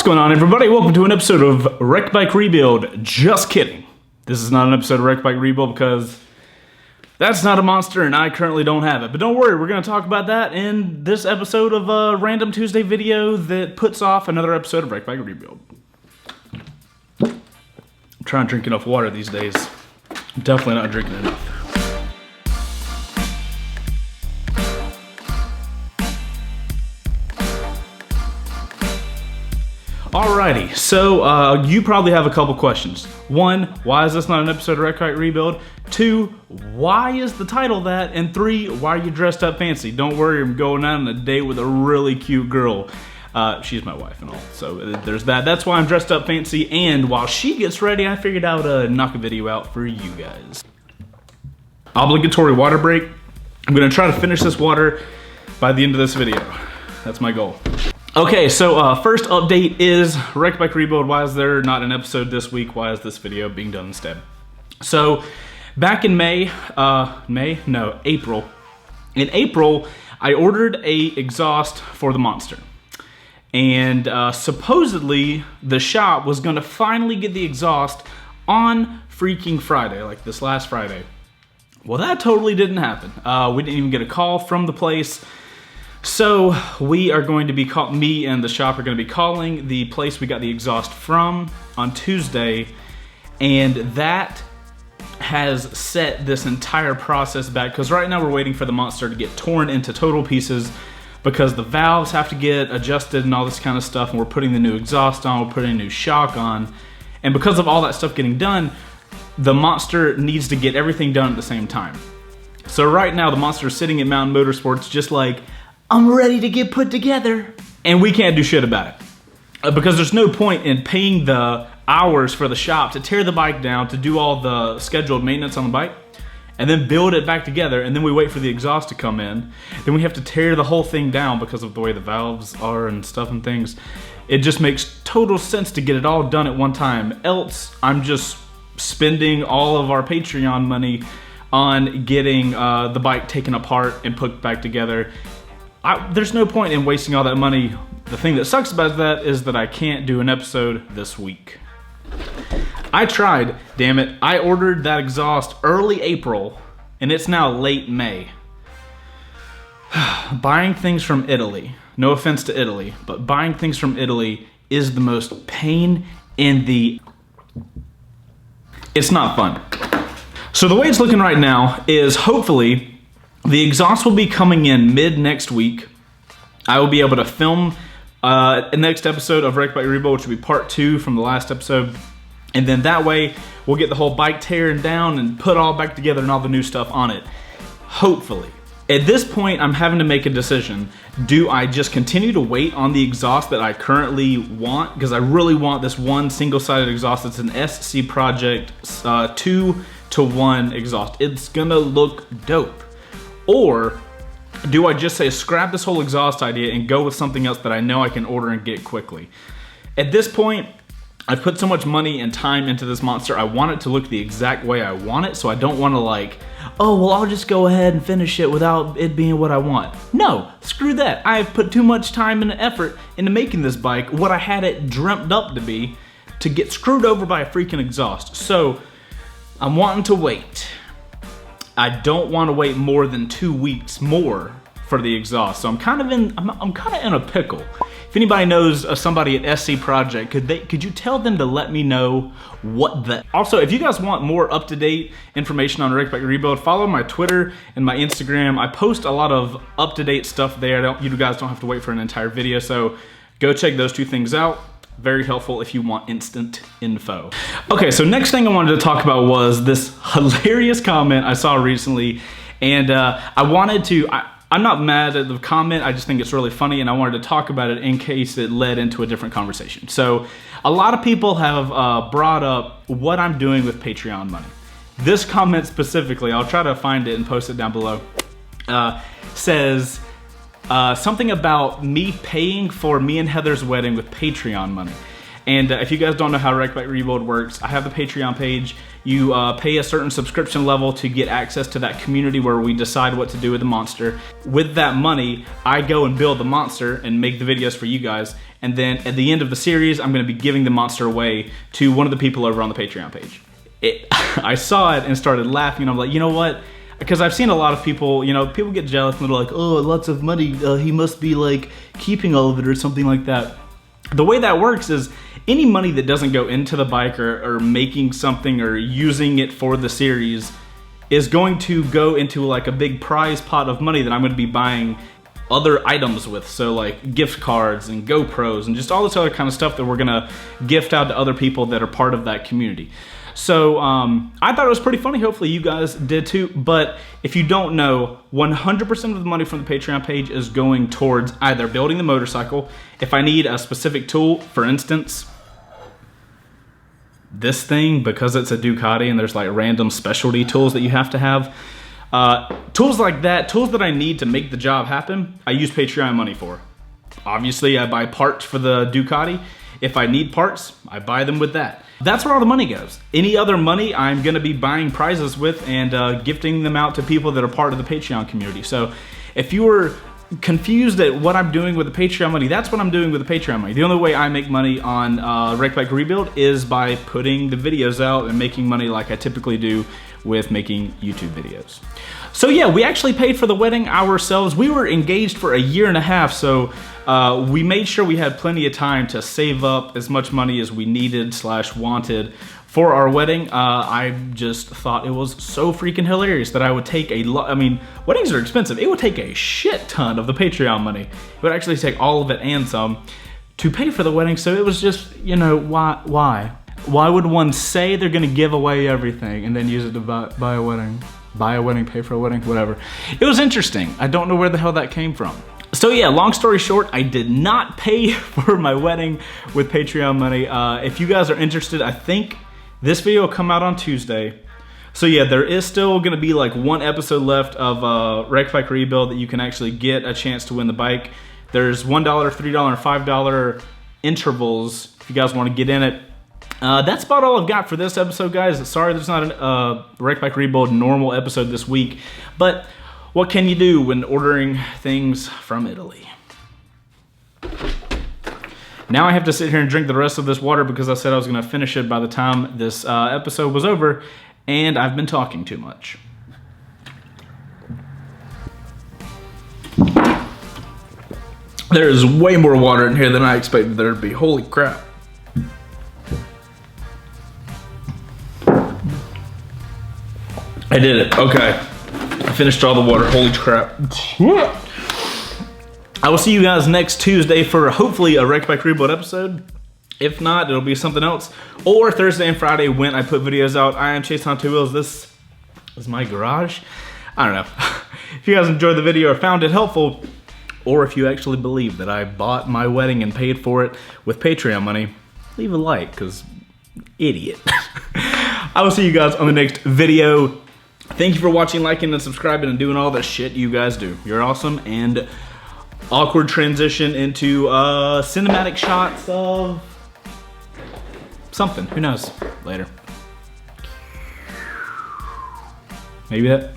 going on, everybody? Welcome to an episode of Wreck Bike Rebuild. Just kidding. This is not an episode of Wreck Bike Rebuild because that's not a monster and I currently don't have it. But don't worry, we're going to talk about that in this episode of a random Tuesday video that puts off another episode of Wreck Bike Rebuild. I'm trying to drink enough water these days. I'm definitely not drinking enough. Alrighty, so you probably have a couple questions. One, why is this not an episode of Wreck Bike Rebuild? Two, why is the title that? And three, why are you dressed up fancy? Don't worry, I'm going out on a date with a really cute girl. She's my wife and all, so there's that. That's why I'm dressed up fancy, and while she gets ready, I figured I would knock a video out for you guys. Obligatory water break. I'm gonna try to finish this water by the end of this video. That's my goal. Okay, so first update is Wreck Bike Rebuild. Why is there not an episode this week? Why is this video being done instead? So back in April. In April, I ordered a exhaust for the Monster. And supposedly the shop was gonna finally get the exhaust on freaking Friday, like this last Friday. Well, that totally didn't happen. We didn't even get a call from the place. So we are going to be me and the shop are going to be calling the place we got the exhaust from on Tuesday, and that has set this entire process back because right now we're waiting for the Monster to get torn into total pieces because the valves have to get adjusted and all this kind of stuff, and we're putting the new exhaust on, we're putting a new shock on, and because of all that stuff getting done, the Monster needs to get everything done at the same time. So right now the Monster is sitting at Mountain Motorsports just like, I'm ready to get put together. And we can't do shit about it. Because there's no point in paying the hours for the shop to tear the bike down, to do all the scheduled maintenance on the bike, and then build it back together, and then we wait for the exhaust to come in. Then we have to tear the whole thing down because of the way the valves are and stuff and things. It just makes total sense to get it all done at one time. Else, I'm just spending all of our Patreon money on getting the bike taken apart and put back together. There's no point in wasting all that money. The thing that sucks about that is that I can't do an episode this week. I tried, damn it. I ordered that exhaust early April, and it's now late May. Buying things from Italy, no offense to Italy, but buying things from Italy is the most pain in the... It's not fun. So the way it's looking right now is hopefully the exhaust will be coming in mid next week. I will be able to film a next episode of Wreck Bike Rebuild, which will be part 2 from the last episode. And then that way, we'll get the whole bike tearing down and put all back together and all the new stuff on it. Hopefully. At this point, I'm having to make a decision. Do I just continue to wait on the exhaust that I currently want? Because I really want this one single-sided exhaust. It's an SC Project 2-to-1 exhaust. It's gonna look dope. Or do I just say scrap this whole exhaust idea and go with something else that I know I can order and get quickly? At this point, I've put so much money and time into this Monster, I want it to look the exact way I want it, so I don't want to like, oh, well, I'll just go ahead and finish it without it being what I want. No, screw that. I have put too much time and effort into making this bike, what I had it dreamt up to be, to get screwed over by a freaking exhaust. So I'm wanting to wait. I don't want to wait more than 2 weeks more for the exhaust, so I'm kind of in a pickle. If anybody knows of somebody at SC Project, could you tell them to let me know what the... Also, if you guys want more up-to-date information on Wreck Bike Rebuild, follow my Twitter and my Instagram. I post a lot of up-to-date stuff there. You guys don't have to wait for an entire video, so go check those 2 things out. Very helpful if you want instant info. Okay, so next thing I wanted to talk about was this hilarious comment I saw recently, and I'm not mad at the comment, I just think it's really funny, and I wanted to talk about it in case it led into a different conversation. So, a lot of people have brought up what I'm doing with Patreon money. This comment specifically, I'll try to find it and post it down below, says, something about me paying for me and Heather's wedding with Patreon money. And if you guys don't know how Wreck Bike Rebuild works, I have the Patreon page. You pay a certain subscription level to get access to that community where we decide what to do with the monster. With that money, I go and build the monster and make the videos for you guys. And then at the end of the series, I'm gonna be giving the monster away to one of the people over on the Patreon page. I saw it and started laughing, and I'm like, you know what? Because I've seen a lot of people, you know, people get jealous and they're like, oh, lots of money, he must be like keeping all of it or something like that. The way that works is any money that doesn't go into the bike or making something or using it for the series is going to go into like a big prize pot of money that I'm going to be buying other items with. So like gift cards and GoPros and just all this other kind of stuff that we're gonna gift out to other people that are part of that community. So I thought it was pretty funny. Hopefully you guys did too. But if you don't know, 100% of the money from the Patreon page is going towards either building the motorcycle. If I need a specific tool, for instance, this thing, because it's a Ducati and there's like random specialty tools that you have to have, tools like that, tools that I need to make the job happen, I use Patreon money for. Obviously, I buy parts for the Ducati. If I need parts, I buy them with that. That's where all the money goes. Any other money, I'm gonna be buying prizes with and gifting them out to people that are part of the Patreon community. So if you were confused at what I'm doing with the Patreon money, that's what I'm doing with the Patreon money. The only way I make money on Wreck Bike Rebuild is by putting the videos out and making money like I typically do with making YouTube videos. So yeah, we actually paid for the wedding ourselves. We were engaged for a year and a half, so we made sure we had plenty of time to save up as much money as we needed / wanted for our wedding. I just thought it was so freaking hilarious that I would take a lot. I mean, weddings are expensive. It would take a shit ton of the Patreon money. It would actually take all of it and some to pay for the wedding. So it was just, you know, why? Why would one say they're gonna give away everything and then use it to buy a wedding? Buy a wedding, pay for a wedding, whatever. It was interesting. I don't know where the hell that came from. So yeah, long story short, I did not pay for my wedding with Patreon money. If you guys are interested, I think this video will come out on Tuesday. So yeah, there is still gonna be like one episode left of Wreck Bike Rebuild that you can actually get a chance to win the bike. There's $1, $3, and $5 intervals if you guys wanna get in it. That's about all I've got for this episode, guys. Sorry there's not a Wreck Bike Rebuild normal episode this week, but what can you do when ordering things from Italy? Now I have to sit here and drink the rest of this water because I said I was going to finish it by the time this episode was over, and I've been talking too much. There is way more water in here than I expected there to be. Holy crap. I did it. Okay. I finished all the water. Holy crap. I will see you guys next Tuesday for hopefully a Wreck Bike Rebuild episode. If not, it'll be something else. Or Thursday and Friday when I put videos out. I am Chaseontwowheels. This is my garage. I don't know. If you guys enjoyed the video or found it helpful, or if you actually believe that I bought my wedding and paid for it with Patreon money, leave a like, because idiot. I will see you guys on the next video. Thank you for watching, liking, and subscribing, and doing all the shit you guys do. You're awesome. And awkward transition into cinematic shots of something. Who knows? Later. Maybe that.